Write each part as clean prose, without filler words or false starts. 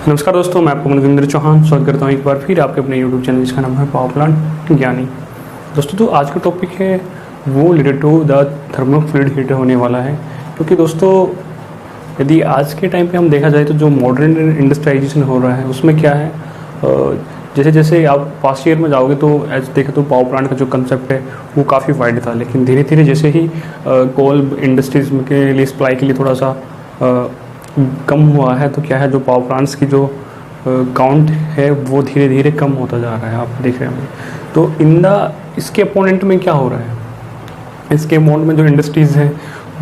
नमस्कार दोस्तों, मैं आपको मनविंदर चौहान स्वागत करता हूँ एक बार फिर आपके अपने यूट्यूब चैनल जिसका नाम है पावर प्लांट ज्ञानी। दोस्तों तो आज का टॉपिक है वो related to the thermal fluid heater होने वाला है। क्योंकि दोस्तों यदि आज के टाइम पे हम देखा जाए तो जो मॉडर्न इंडस्ट्रियलाइजेशन हो रहा है उसमें क्या है, जैसे जैसे आप पास्ट ईयर में जाओगे तो एज देखें तो पावर प्लांट का जो कंसेप्ट है वो काफ़ी वाइड था, लेकिन धीरे धीरे जैसे ही कोल इंडस्ट्रीज के लिए सप्लाई के लिए थोड़ा सा कम हुआ है तो क्या है, जो पावर प्लांट्स की जो काउंट है वो धीरे धीरे कम होता जा रहा है, आप देख रहे होंगे। तो इसके अपोनेंट में क्या हो रहा है, इसके अपोनेंट में जो इंडस्ट्रीज़ हैं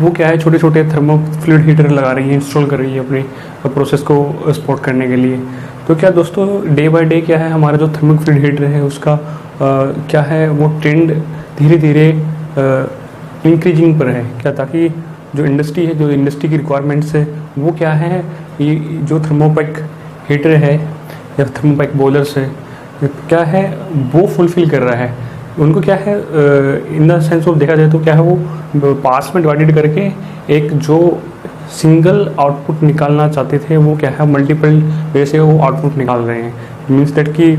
वो क्या है, छोटे छोटे थर्मो फ्लूइड हीटर लगा रही है, इंस्टॉल कर रही है अपने प्रोसेस को सपोर्ट करने के लिए। तो क्या दोस्तों डे बाय डे क्या है, हमारा जो थर्मो फ्लूइड हीटर है उसका क्या है वो ट्रेंड धीरे धीरे इंक्रीजिंग पर है क्या, ताकि जो इंडस्ट्री है, जो इंडस्ट्री की रिक्वायरमेंट्स है वो क्या है, ये जो थर्मोपैक हीटर है या थर्मोपैक बॉयलर्स है क्या है वो फुलफ़िल कर रहा है। उनको क्या है इन द सेंस ऑफ देखा जाए तो क्या है वो पार्ट्स में डिवाइडेड करके एक जो सिंगल आउटपुट निकालना चाहते थे वो क्या है मल्टीपल वे से वो आउटपुट निकाल रहे हैं। मीन्स दैट कि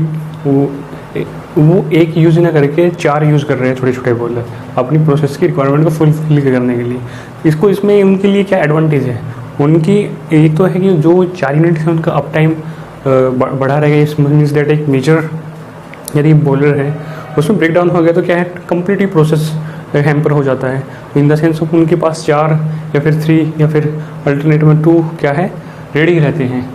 वो एक यूज़ ना करके 4 यूज़ कर रहे हैं छोटे छोटे बॉयलर अपनी प्रोसेस की रिक्वायरमेंट को फुलफिल करने के लिए। इसमें उनके लिए क्या एडवांटेज है, उनकी एक तो है कि जो 4 यूनिट है उनका अप टाइम बढ़ा रहेगा। इस मीन्स दैट एक मेजर यदि बॉयलर है उसमें ब्रेक डाउन हो गया तो क्या है कंप्लीटली प्रोसेस हैम्पर हो जाता है। इन द सेंस ऑफ उनके पास 4 या फिर 3 या फिर अल्टरनेट में 2 क्या है रेडी रहते हैं।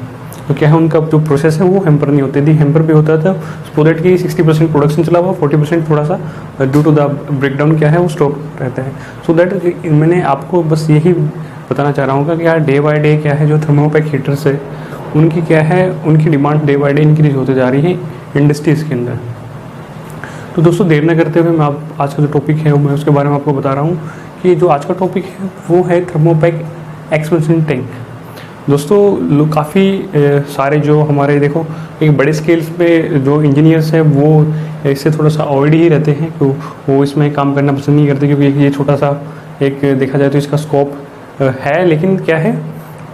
तो क्या है उनका जो प्रोसेस है वो हैम्पर नहीं होते थी, हैम्पर भी होता था सो दैट कि 60% प्रोडक्शन चला हुआ, 40% थोड़ा सा ड्यू टू द ब्रेकडाउन क्या है वो स्टॉप रहता है। सो दैट मैंने आपको बस यही बताना चाह रहा हूँ कि यार डे बाय डे क्या है जो थर्मोपैक हीटर्स है उनकी क्या है, उनकी demand day by day increase होते जा रही है इंडस्ट्रीज़ के अंदर। तो दोस्तों देर न करते हुए मैं आज का जो टॉपिक है मैं उसके बारे में आपको बता रहा हूँ कि जो आज का टॉपिक है वो है थर्मोपैक एक्सपेंशन टैंक। दोस्तों लोग काफ़ी सारे जो हमारे देखो एक बड़े स्केल्स पे जो इंजीनियर्स हैं वो इससे थोड़ा सा अवॉइड ही रहते हैं, तो वो इसमें काम करना पसंद नहीं करते क्योंकि ये छोटा सा एक देखा जाए तो इसका स्कोप है, लेकिन क्या है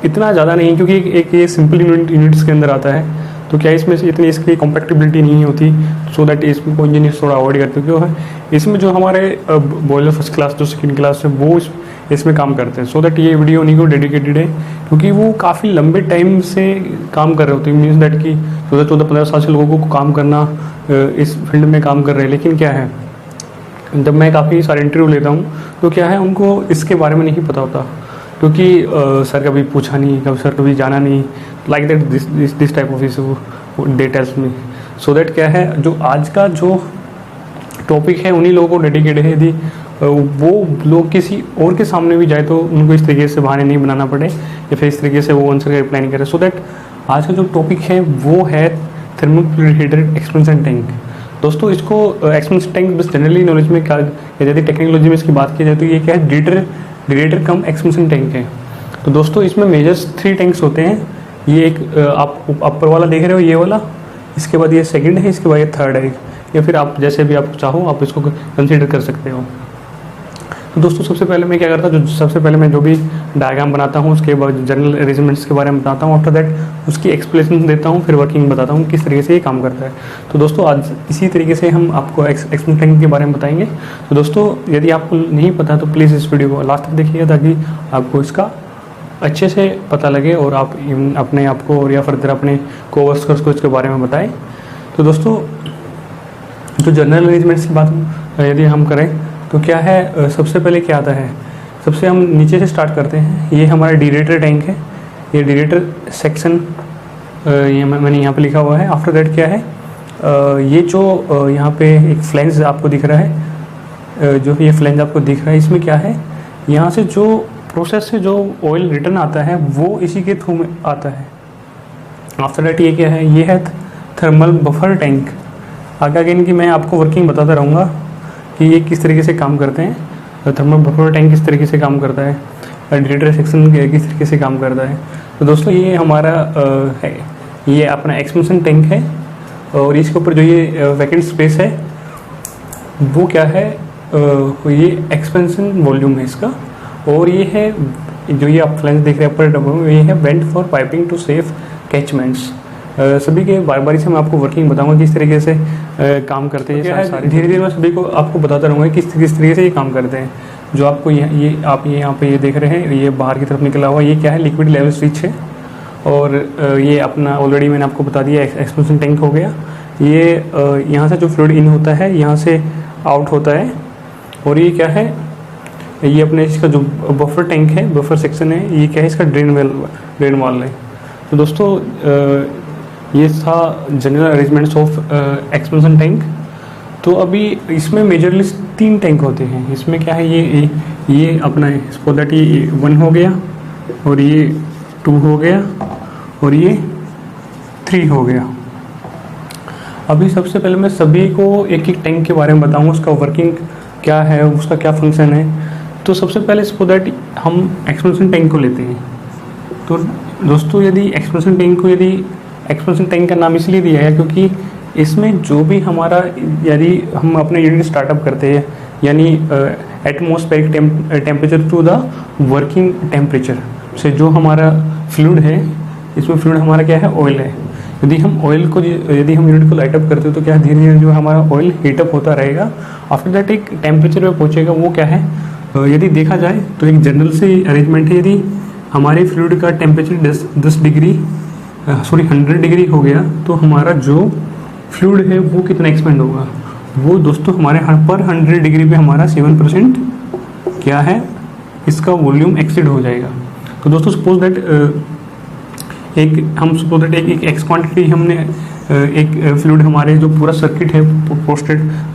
इतना ज़्यादा नहीं क्योंकि एक ये सिंपल यूनिट्स के अंदर आता है। तो क्या इसमें से इतनी इसकी कॉम्पैक्टिबिलिटी नहीं होती, सो दैट इसको इंजीनियर्स थोड़ा अवॉइड करते हैं। क्यों है इसमें जो हमारे बॉयलर फर्स्ट क्लास जो सेकेंड क्लास है वो इसमें काम करते हैं। सो दैट ये वीडियो उन्हीं को डेडिकेटेड है क्योंकि वो काफ़ी लंबे टाइम से काम कर रहे होते हैं। मीन्स दैट कि 14-15 साल से लोगों को काम करना इस फील्ड में काम कर रहे हैं, लेकिन क्या है जब मैं काफ़ी सारे इंटरव्यू लेता हूँ तो क्या है उनको इसके बारे में नहीं पता होता क्योंकि सर कभी पूछा नहीं, कभी सर कभी जाना नहीं, like that this type of issue they tells me. So that क्या है जो आज का जो टॉपिक है उन्हीं लोगों को डेडिकेटेड है। यदि वो लोग किसी और के सामने भी जाए तो उनको इस तरीके से बहाने नहीं बनाना पड़े या फिर इस तरीके से वो आंसर का रिप्लाई नहीं करे। सो दैट आज का जो टॉपिक है वो है thermal fluid heater expansion tank. दोस्तों इसको एक्सपेंशन टैंक बस जनरली नॉलेज में क्या, यदि टेक्नोलॉजी में इसकी बात की जाए तो ये क्या है डिरेटर कम एक्सपेंशन टैंक है। तो दोस्तों इसमें मेजर्स 3 टैंक्स होते हैं। ये एक आप अपर वाला देख रहे हो ये वाला, इसके बाद ये सेकंड है, इसके बाद ये थर्ड है, या फिर आप जैसे भी आप चाहो आप इसको कंसीडर कर सकते हो। तो दोस्तों सबसे पहले मैं क्या करता हूँ, सबसे पहले मैं जो भी डायग्राम बनाता हूँ उसके बाद जनरल अरेंजमेंट्स के बारे में बताता हूँ, आफ्टर दैट उसकी एक्सप्लेनेशन देता हूँ, फिर वर्किंग बताता हूँ किस तरीके से ये काम करता है। तो दोस्तों आज इसी तरीके से हम आपको एक्सपेंशन टैंक के बारे में बताएंगे। तो दोस्तों यदि आपको नहीं पता तो प्लीज़ इस वीडियो को लास्ट तक देखिएगा ताकि आपको इसका अच्छे से पता लगे और आप अपने आप को और या फर्दर अपने कोवर्कर्स को इसके बारे में बताएं। तो दोस्तों जो जनरल अरेंजमेंट्स की बात यदि हम करें तो क्या है, सबसे पहले क्या आता है, सबसे हम नीचे से स्टार्ट करते हैं। ये हमारा डिरेटर टैंक है, ये डिरेटर सेक्शन ये मैंने यहाँ पे लिखा हुआ है। आफ्टर दैट क्या है, ये जो यहाँ पे एक फ्लैंज आपको दिख रहा है, जो ये फ्लैंज आपको दिख रहा है इसमें क्या है, यहाँ से जो प्रोसेस से जो ऑयल रिटर्न आता है वो इसी के थ्रू में आता है। आफ्टर दैट ये क्या है, ये है थर्मल बफर टैंक। आगे इनकी मैं आपको वर्किंग बताता रहूँगा कि ये किस तरीके से काम करते हैं। थर्मल बफर टैंक किस तरीके से काम करता है, डिरेटर सेक्शन किस तरीके से काम करता है। तो दोस्तों ये हमारा है, ये अपना एक्सपेंशन टैंक है और इसके ऊपर जो ये वैकेंट स्पेस है वो क्या है, ये एक्सपेंशन वॉल्यूम है इसका। और ये है जो ये आप फ्लैंज देख रहे हैं ऊपर, ये है vent for piping to save catchments. सभी के बारी बारी से मैं आपको वर्किंग बताऊंगा किस तरीके से काम करते हैं। धीरे धीरे मैं सभी को आपको बताता रहूँगा किस तरीके से ये काम करते हैं। जो आपको ये आप ये यहाँ पे ये देख रहे हैं, ये बाहर की तरफ निकला हुआ ये क्या है, लिक्विड लेवल स्विच है। और ये अपना ऑलरेडी मैंने आपको बता दिया एक्सपेंशन टैंक हो गया। ये यहाँ से जो फ्लूइड इन होता है यहाँ से आउट होता है। और ये क्या है, ये अपने इसका जो बफर टैंक है, बफर सेक्शन है, ये क्या है इसका ड्रेन वाल है। तो दोस्तों ये था general arrangements of expansion tank. तो अभी इसमें मेजरली 3 टैंक होते हैं। इसमें क्या है, ये अपना सपोज दैट ये 1 हो गया, और ये 2 हो गया, और ये 3 हो गया। अभी सबसे पहले मैं सभी को एक एक टैंक के बारे में बताऊंगा, उसका वर्किंग क्या है, उसका क्या फंक्शन है। तो सबसे पहले सपोज दैट हम एक्सपेंशन टैंक को लेते हैं। तो दोस्तों यदि एक्सपेंशन टैंक का नाम इसलिए दिया है क्योंकि इसमें जो भी हमारा, यदि हम अपने यूनिट स्टार्टअप करते हैं, यानी atmospheric temperature to the working temperature से जो हमारा फ्लूइड है, इसमें फ्लूइड हमारा क्या है, ऑयल है। यदि हम यूनिट को लाइट अप करते हो तो क्या धीरे धीरे जो हमारा ऑयल हीटअप होता रहेगा। आफ्टर दैट एक टेम्परेचर पे पहुंचेगा, वो क्या है, यदि देखा जाए तो एक जनरल सी अरेंजमेंट है। यदि हमारे फ्लूइड का टेम्परेचर 100 डिग्री हो गया तो हमारा जो फ्लूइड है वो कितना एक्सपेंड होगा, वो दोस्तों हमारे पर 100 डिग्री पे हमारा 7% क्या है, इसका वॉल्यूम एक्सीड हो जाएगा। तो दोस्तों सपोज दैट एक एक्स क्वांटिटी हमने एक फ्लूइड हमारे जो पूरा सर्किट है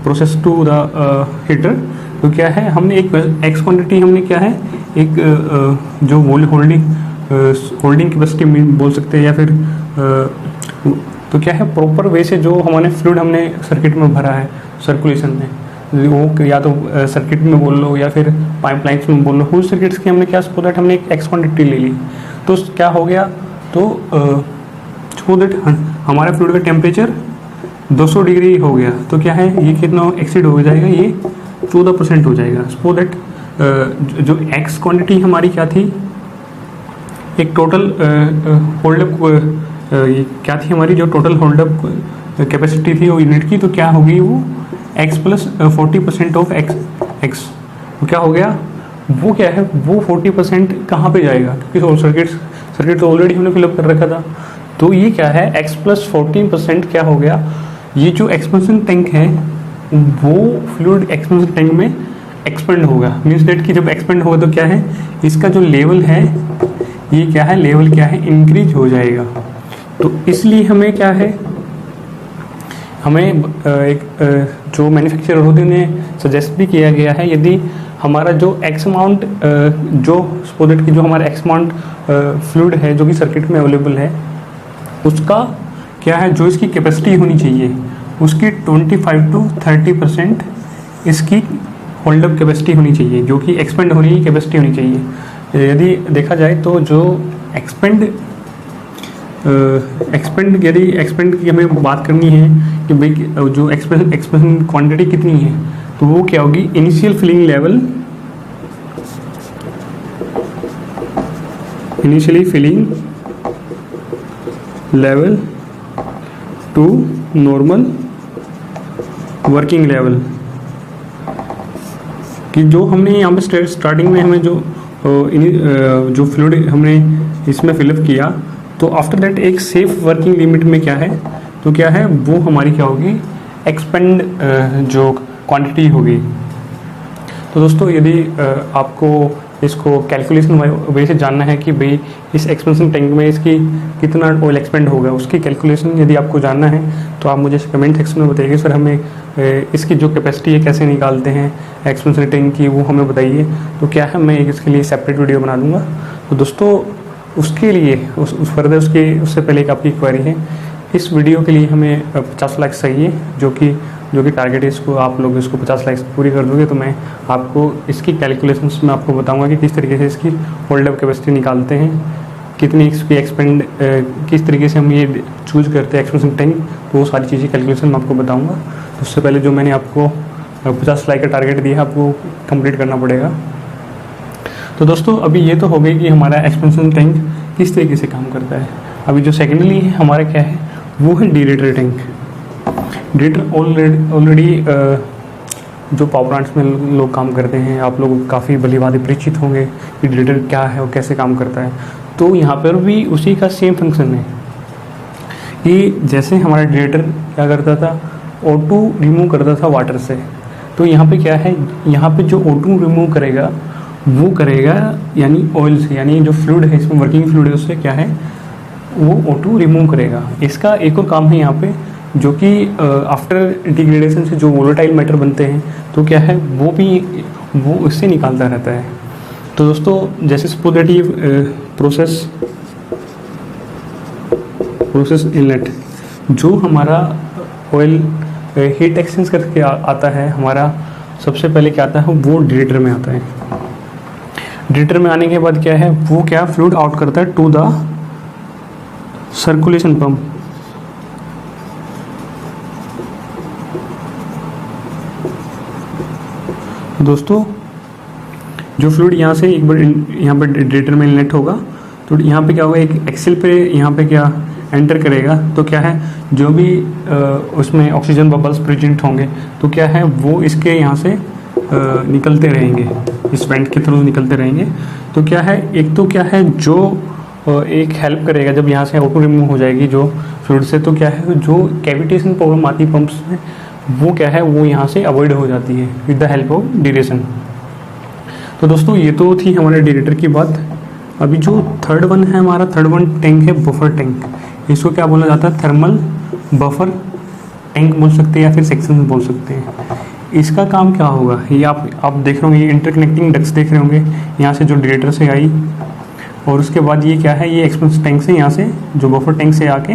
प्रोसेस टू द हीटर, तो क्या है, हमने एक एक्स क्वांटिटी हमने क्या है, एक जो होल्डिंग कैपेसिटी बोल सकते हैं, या फिर तो क्या है, प्रॉपर वे से जो हमारे फ्लूइड हमने सर्किट में भरा है सर्कुलेशन में, वो या तो सर्किट में बोल लो या फिर पाइपलाइंस में बोल लो, उस सर्किट्स की हमने क्या सपोज दैट हमने एक एक्स क्वांटिटी ले ली। तो क्या हो गया, तो सपोज दैट हमारे फ्लूइड का टेम्परेचर 200 डिग्री हो गया, तो क्या है, ये कितना एक्सीड हो जाएगा, ये 14% हो जाएगा। सपोज दैट जो एक्स क्वांटिटी हमारी क्या थी, एक टोटल होल्डअप क्या थी हमारी, जो टोटल होल्डअप कैपेसिटी थी वो यूनिट की, तो क्या होगी, वो x प्लस 40% ऑफ एक्स। तो क्या हो गया, वो क्या है, वो 40% कहाँ पे जाएगा, क्योंकि सर्किट तो ऑलरेडी हमने फिलअप कर रखा था। तो ये क्या है, x प्लस 40% क्या हो गया, ये जो एक्सपेंशन टैंक है वो फ्लूइड एक्सपेंशन टैंक में एक्सपेंड होगा। मीन्स डेट कि जब एक्सपेंड होगा तो क्या है, इसका जो लेवल है, ये क्या है, लेवल क्या है, इंक्रीज हो जाएगा। तो इसलिए हमें क्या है, हमें एक जो मैन्युफैक्चरर होते हैं उन्हें सजेस्ट भी किया गया है, यदि हमारा जो एक्स अमाउंट जो सपोज की जो हमारा एक्स अमाउंट फ्लूइड है जो कि सर्किट में अवेलेबल है, उसका क्या है, जो इसकी कैपेसिटी होनी चाहिए उसकी 25 to 30% इसकी होल्डअप कैपेसिटी होनी चाहिए, जो कि एक्सपेंड होने की कैपेसिटी होनी चाहिए। यदि देखा जाए तो जो एक्सपेंड की हमें बात करनी है कि भाई जो एक्सपेंशन क्वांटिटी कितनी है, तो वो क्या होगी, initial filling level to normal working level, कि जो हमने यहाँ पे स्टार्टिंग में हमें जो फ्लूइड हमने इसमें फिलअप किया, तो आफ्टर दैट एक सेफ वर्किंग लिमिट में क्या है, तो क्या है, वो हमारी क्या होगी, एक्सपेंड जो क्वांटिटी होगी। तो दोस्तों यदि आपको इसको कैलकुलेशन वे से जानना है कि भाई इस एक्सपेंशन टैंक में इसकी कितना ऑयल एक्सपेंड होगा, उसकी कैलकुलेशन यदि आपको जानना है तो आप मुझे कमेंट सेक्शन में बताइए, सर हमें इसकी जो कैपेसिटी है कैसे निकालते हैं एक्सपेंशन टैंक की, वो हमें बताइए। तो क्या है, मैं इसके लिए सेपरेट वीडियो बना दूँगा। तो दोस्तों उसके लिए उससे पहले एक आपकी क्वेरी है, इस वीडियो के लिए हमें 50 लाइक्स चाहिए, जो कि टारगेट है, इसको आप लोग इसको 50 लाइक्स पूरी कर दोगे तो मैं आपको इसकी कैलकुलेशंस में आपको बताऊंगा कि किस तरीके से इसकी होल्डअप कैपेसिटी निकालते हैं, कितनी इसकी एक्सपेंड किस तरीके से हम ये चूज करते हैं एक्सपेंशन टैंक, तो वो सारी चीज़ें कैलकुलेशन में आपको बताऊँगा। तो उससे पहले जो मैंने आपको 50 लाइक का टारगेट दिया है, आपको कंप्लीट करना पड़ेगा। तो दोस्तों अभी ये तो हो गई कि हमारा एक्सपेंशन टैंक किस तरीके से काम करता है। अभी जो सेकेंडली है हमारा क्या है, वो है डिरेटर टैंक। डिरेटर ऑलरेडी जो पावर प्लांट्स में लोग काम करते हैं, आप लोग काफ़ी भली भांति परिचित होंगे कि डिरेटर क्या है और कैसे काम करता है। तो यहाँ पर भी उसी का सेम फंक्शन है कि जैसे हमारा डिरेटर क्या करता था, O2 रिमूव करता था वाटर से, तो यहाँ पे क्या है, यहाँ पे जो O2 रिमूव करेगा वो करेगा यानी ऑयल से, यानी जो फ्लूइड है इसमें वर्किंग फ्लूइड है उससे क्या है वो O2 रिमूव करेगा। इसका एक और काम है यहाँ पे, जो कि आफ्टर डिग्रेडेशन से जो वोलेटाइल मैटर बनते हैं तो क्या है वो इससे निकालता रहता है। तो दोस्तों जैसे स्पोजेटिव प्रोसेस इनलेट, जो हमारा ऑयल हीट एक्सचेंज करके आता है, हमारा सबसे पहले क्या आता है वो डिरेटर में आता है। डिरेटर में आने के बाद क्या है वो क्या फ्लूइड आउट करता है टू द सर्कुलेशन पंप। दोस्तों जो फ्लूइड यहाँ से एक बार यहाँ पर डिरेटर में इनलेट होगा तो यहाँ पे क्या होगा, एक एक्सेल पे यहाँ पे क्या एंटर करेगा, तो क्या है जो भी उसमें ऑक्सीजन बबल्स प्रेजेंट होंगे तो क्या है वो इसके यहाँ से निकलते रहेंगे, इस वेंट के थ्रू निकलते रहेंगे। तो क्या है एक तो क्या है जो एक हेल्प करेगा जब यहाँ से O2 रिमूव हो जाएगी जो फ्लूइड से, तो क्या है जो कैविटेशन प्रॉब्लम आती है पंप्स में वो क्या है वो यहाँ से अवॉइड हो जाती है विद द हेल्प ऑफ डिरेशन। तो दोस्तों ये तो थी हमारे डिरेटर की बात। अभी जो थर्ड वन है हमारा, थर्ड वन टैंक है बफर टैंक। इसको क्या बोला जाता है, थर्मल बफर टैंक बोल सकते हैं या फिर सेक्शन बोल सकते हैं। इसका काम क्या होगा, ये आप देख रहे होंगे, ये इंटरकनेक्टिंग डक्ट्स देख रहे होंगे, यहाँ से जो डिरेटर से आई और उसके बाद ये क्या है, ये एक्सपेंस टैंक से यहाँ से जो बफर टैंक से आके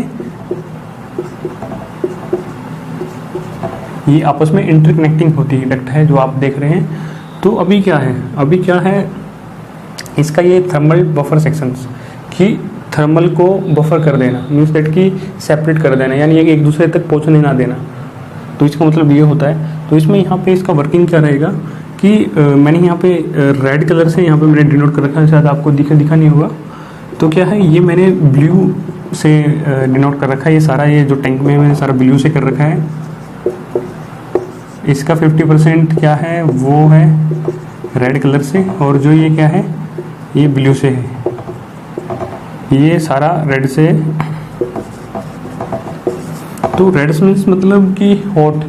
ये आपस में इंटरकनेक्टिंग होती है डक्ट है जो आप देख रहे हैं। तो अभी क्या है इसका ये थर्मल बफर सेक्शंस कि थर्मल को बफर कर देना, मीन्स दैट कि सेपरेट कर देना, यानी एक दूसरे तक पहुंचने ना देना। तो इसका मतलब ये होता है। तो इसमें यहाँ पे इसका वर्किंग क्या रहेगा कि मैंने यहाँ पे रेड कलर से यहाँ पे मैंने डिनोट कर रखा है, शायद आपको दिखा नहीं होगा। तो क्या है ये मैंने ब्लू से डिनोट कर रखा है, ये सारा ये जो टैंक में मैंने सारा ब्लू से कर रखा है। इसका 50% क्या है वो है रेड कलर से, और जो ये क्या है ये ब्लू से है, ये सारा रेड से है। तो रेड मीन्स मतलब कि हॉट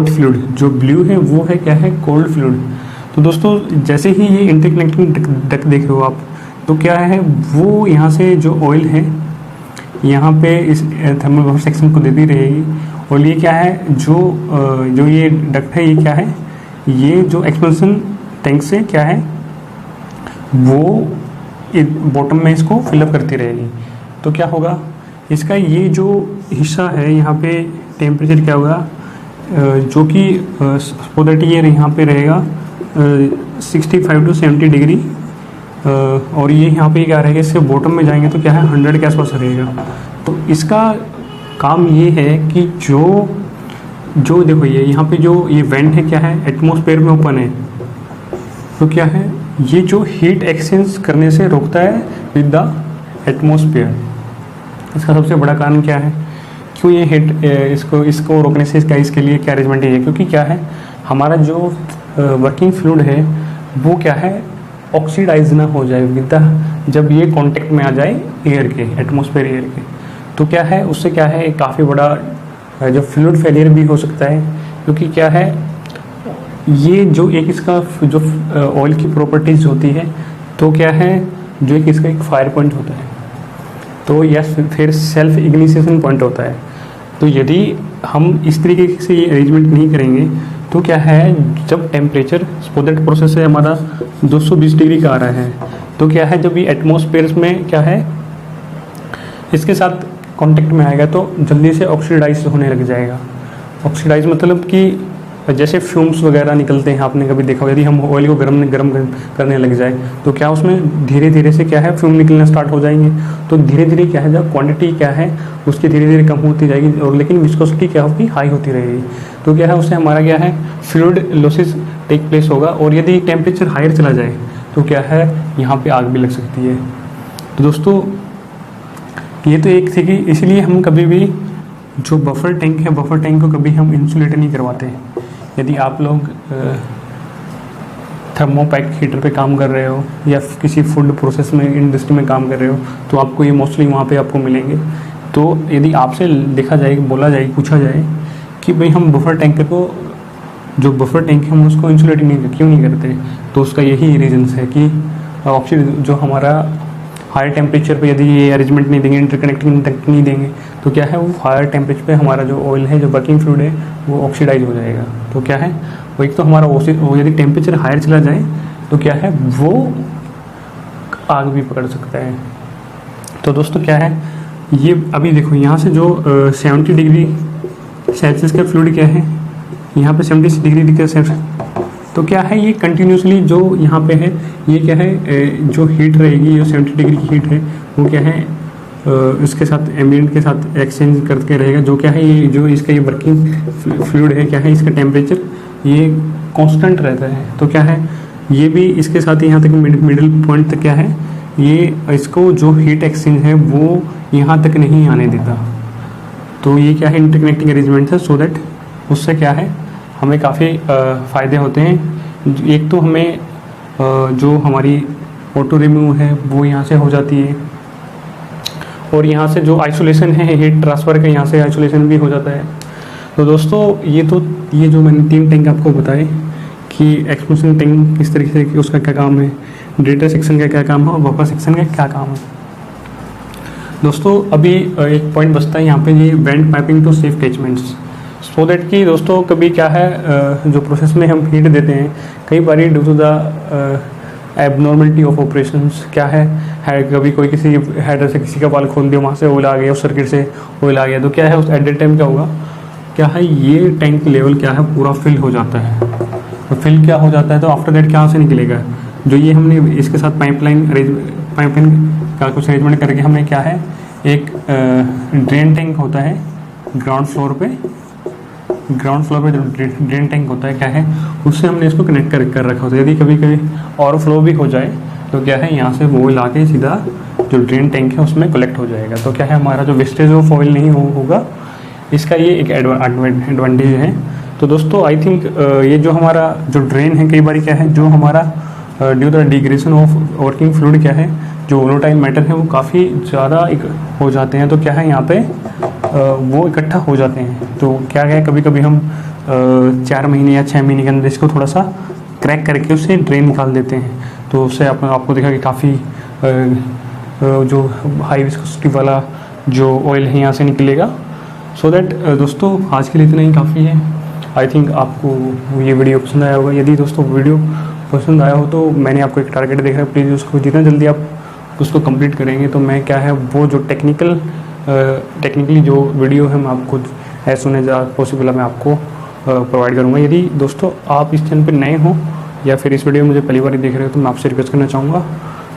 फ्लूइड, जो ब्लू है वो है क्या है कोल्ड फ्लूइड। तो दोस्तों जैसे ही ये इंटरकनेक्टिंग डक्ट देख रहे हो आप, तो क्या है वो यहाँ से जो ऑयल है यहाँ पे इस थर्मल बफर सेक्शन को देती रहेगी। और ये क्या है जो ये डक्ट है ये क्या है, ये जो एक्सपेंशन टैंक से क्या है वो बॉटम में इसको फिलअप करती रहेगी। तो क्या होगा इसका ये जो हिस्सा है यहाँ पे टेम्परेचर क्या होगा, जो कि ये यहाँ पे रहेगा 65 to 70 डिग्री, और ये यहाँ पे क्या रहेगा, इससे बॉटम में जाएंगे तो क्या है 100 के आसपास रहेगा। तो इसका काम ये है कि जो देखो ये यहाँ पे जो ये वेंट है क्या है एटमॉस्फेयर में ओपन है, तो क्या है ये जो हीट एक्सचेंज करने से रोकता है विद द एटमॉस्फेयर। इसका सबसे बड़ा कारण क्या है, क्यों ये हीट इसको रोकने से इसके लिए क्या अरेंजमेंट है, क्योंकि क्या है हमारा जो वर्किंग फ्लूइड है वो क्या है ऑक्सीडाइज ना हो जाए विद द, जब ये कांटेक्ट में आ जाए एयर के, एटमॉस्फेयर एयर के। तो क्या है उससे क्या है काफ़ी बड़ा जो फ्लूइड फेलियर भी हो सकता है, क्योंकि क्या है ये जो एक इसका जो ऑयल की प्रॉपर्टीज़ होती है, तो क्या है जो एक इसका एक फायर पॉइंट होता है, तो या फिर सेल्फ इग्निशन पॉइंट होता है। तो यदि हम इस तरीके से ये अरेंजमेंट नहीं करेंगे तो क्या है जब टेम्परेचर स्पोजेट प्रोसेस से हमारा 220 डिग्री का आ रहा है, तो क्या है जब ये एटमॉस्फेयर में क्या है इसके साथ कांटेक्ट में आएगा तो जल्दी से ऑक्सीडाइज होने लग जाएगा। ऑक्सीडाइज मतलब कि जैसे फ्यूम्स वगैरह निकलते हैं, आपने कभी देखा होगा, यदि हम ऑयल को गर्म करने लग जाए तो क्या उसमें धीरे धीरे से क्या है फ्यूम निकलना स्टार्ट हो जाएंगे। तो धीरे धीरे क्या है जब क्वांटिटी क्या है उसकी धीरे धीरे कम होती जाएगी, और लेकिन विस्कोसिटी क्या होगी हाई होती रहेगी। तो क्या है उससे हमारा क्या है फ्लूइड लॉसेस टेक प्लेस होगा, और यदि टेम्परेचर हायर चला जाए तो क्या है यहाँ पर आग भी लग सकती है। तो दोस्तों ये तो एक थी कि इसलिए हम कभी भी जो बफर टैंक है, बफर टैंक को कभी हम इंसुलेट नहीं करवाते। यदि आप लोग थर्मोपैक हीटर पे काम कर रहे हो या किसी फूड प्रोसेस में इंडस्ट्री में काम कर रहे हो तो आपको ये मोस्टली वहाँ पे आपको मिलेंगे। तो यदि आपसे देखा जाए, बोला जाए, पूछा जाए कि भाई हम बफर टैंक को, जो बफर टैंक है हम उसको इंसुलेट क्यों नहीं करते, तो उसका यही रीजन्स है कि ऑक्सीजन जो हमारा हायर टेम्परेचर पे यदि ये अरेंजमेंट नहीं देंगे, इंटरकनेक्टिंग तक नहीं देंगे, तो क्या है वो हायर टेम्परेचर पे हमारा जो ऑयल है, जो वर्किंग फ्लूइड है, वो ऑक्सीडाइज हो जाएगा। तो क्या है वो, एक तो हमारा वो यदि टेम्परेचर हायर चला जाए तो क्या है वो आग भी पकड़ सकता है। तो दोस्तों क्या है ये, अभी देखो यहाँ से जो 70 डिग्री सेल्सियस का फ्लूइड क्या है, यहाँ पे 70 डिग्री सेल्सियस, तो क्या है ये कंटिन्यूसली जो यहाँ पे है ये क्या है, जो हीट रहेगी, जो 70 डिग्री की हीट है वो क्या है इसके साथ एम्बिएंट के साथ एक्सचेंज करके रहेगा। जो क्या है ये जो इसका ये वर्किंग फ्लूइड है क्या है, इसका टेम्परेचर ये कांस्टेंट रहता है। तो क्या है ये भी इसके साथ यहाँ तक मिडिल पॉइंट तक क्या है, ये इसको जो हीट एक्सचेंज है वो यहाँ तक नहीं आने देता। तो ये क्या है इंटरकनेक्टिंग अरेंजमेंट है, सो दैट उससे क्या है हमें काफ़ी फ़ायदे होते हैं। एक तो हमें जो हमारी ऑटो रिमूव है वो यहाँ से हो जाती है, और यहाँ से जो आइसोलेशन है हीट ट्रांसफ़र का, यहाँ से आइसोलेशन भी हो जाता है। तो दोस्तों ये जो मैंने 3 टैंक आपको बताए कि एक्सप्लोशन टैंक किस तरीके से, उसका क्या काम है, डेटा सेक्शन का क्या काम है और बफर सेक्शन का क्या काम है। दोस्तों अभी एक पॉइंट बचता है यहाँ पे, ये vent piping to safe catchments, so that कि दोस्तों कभी क्या है जो प्रोसेस में हम हीट देते हैं, कई बार due to the abnormality of operations क्या है कभी कोई किसी हेडर से किसी का वाल खोल दिया, वहाँ से ऑयल आ गया, उस सर्किट से ऑयल आ गया, तो क्या है उस एट द टाइम क्या होगा, क्या है ये टैंक लेवल क्या है पूरा फिल हो जाता है। तो फिल क्या हो जाता है तो आफ्टर दैट क्या से निकलेगा, जो ये हमने इसके साथ पाइपलाइन का कुछ अरेंजमेंट करके हमने क्या है एक ड्रेन टैंक होता है ग्राउंड फ्लोर पे जो ड्रेन टैंक होता है क्या है उससे हमने इसको कनेक्ट कर रखा होता है। यदि कभी कभी ओवरफ्लो भी हो जाए तो क्या है यहाँ से वो ला के सीधा जो ड्रेन टैंक है उसमें कलेक्ट हो जाएगा। तो क्या है हमारा जो वेस्टेज ऑफ ऑयल नहीं होगा, इसका ये एक एडवांटेज है। तो दोस्तों आई थिंक ये जो हमारा जो ड्रेन है, कई बार क्या है जो हमारा due the digression of working fluid क्या है, जो वोलेटाइल मैटर है वो काफ़ी ज़्यादा हो जाते हैं। तो क्या है यहाँ पे वो इकट्ठा हो जाते हैं। तो क्या है कभी कभी हम 4 महीने या 6 महीने के अंदर इसको थोड़ा सा क्रैक करके उससे ड्रेन निकाल देते हैं। तो उससे आपको देखा कि काफ़ी जो हाई विस्कोसिटी वाला जो ऑयल है यहाँ से निकलेगा। सो दैट दोस्तों आज के लिए इतना ही काफ़ी है। आई थिंक आपको ये वीडियो पसंद आया होगा। यदि दोस्तों वीडियो पसंद आया हो तो मैंने आपको एक टारगेट देखा है, प्लीज़ उसको जितना जल्दी आप उसको कंप्लीट करेंगे तो मैं क्या है वो जो टेक्निकली जो वीडियो है मैं आपको एज सुन एज पॉसिबल मैं आपको प्रोवाइड करूँगा। यदि दोस्तों आप इस चैनल पर नए हो या फिर इस वीडियो में मुझे पहली बार देख रहे हो तो मैं आपसे रिक्वेस्ट करना चाहूँगा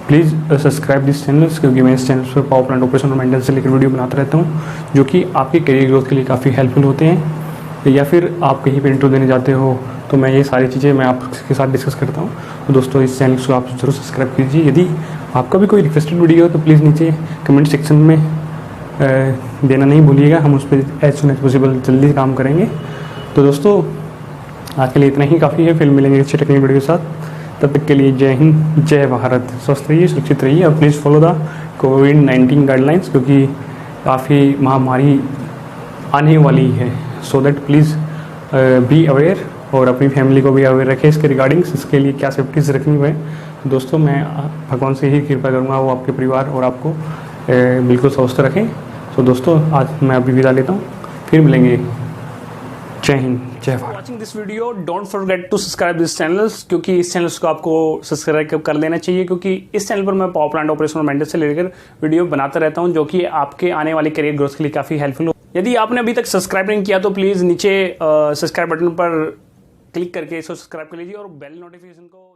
प्लीज़ सब्सक्राइब दिस चैनल्स, क्योंकि मैं इस चैनल पर पावर प्लांट ऑपरेशन और मेंटेनेंस से लेकर वीडियो बनाता रहता हूँ जो कि आपके करियर ग्रोथ के लिए काफ़ी हेल्पफुल होते हैं। या फिर आप कहीं पर इंटरव्यू देने जाते हो तो मैं ये सारी चीज़ें मैं आपके साथ डिस्कस करता हूँ। तो दोस्तों इस चैनल को आप जरूर सब्सक्राइब कीजिए। यदि आपका भी कोई रिक्वेस्टेड वीडियो हो तो प्लीज़ नीचे कमेंट सेक्शन में देना नहीं भूलिएगा, हम उस पर एज सुन एज पॉसिबल जल्दी काम करेंगे। तो दोस्तों आज के लिए इतना ही काफ़ी है, फिर मिलेंगे अच्छे टेक्निकल वीडियो के साथ। तब तक के लिए जय हिंद, जय भारत। स्वस्थ रहिए, सुरक्षित रहिए और please follow the covid guidelines, क्योंकि काफ़ी महामारी आने वाली है। So that please be aware और अपनी फैमिली को भी अवेयर रखें इसके रिगार्डिंग्स, इसके लिए क्या सेफ्टीज़ रखनी है। दोस्तों मैं भगवान से ही कृपा करूँगा वो आपके परिवार और आपको बिल्कुल स्वस्थ रखें। तो दोस्तों आज मैं अभी विदा लेता हूँ, फिर मिलेंगे। जय हिंद, जय Bharat. Watching this video don't forget to subscribe this channels, क्योंकि इस चैनल्स को आपको सब्सक्राइब कर लेना चाहिए, क्योंकि इस चैनल पर मैं पावर प्लांट ऑपरेशन और मेंटेनेंस से लेकर वीडियो बनाता रहता हूँ जो कि आपके आने वाले करियर ग्रोथ के लिए काफ़ी हेल्पफुल हो। यदि आपने अभी तक सब्सक्राइब नहीं किया तो प्लीज़ नीचे सब्सक्राइब बटन पर क्लिक करके इसको सब्सक्राइब कर लीजिए और बेल नोटिफिकेशन को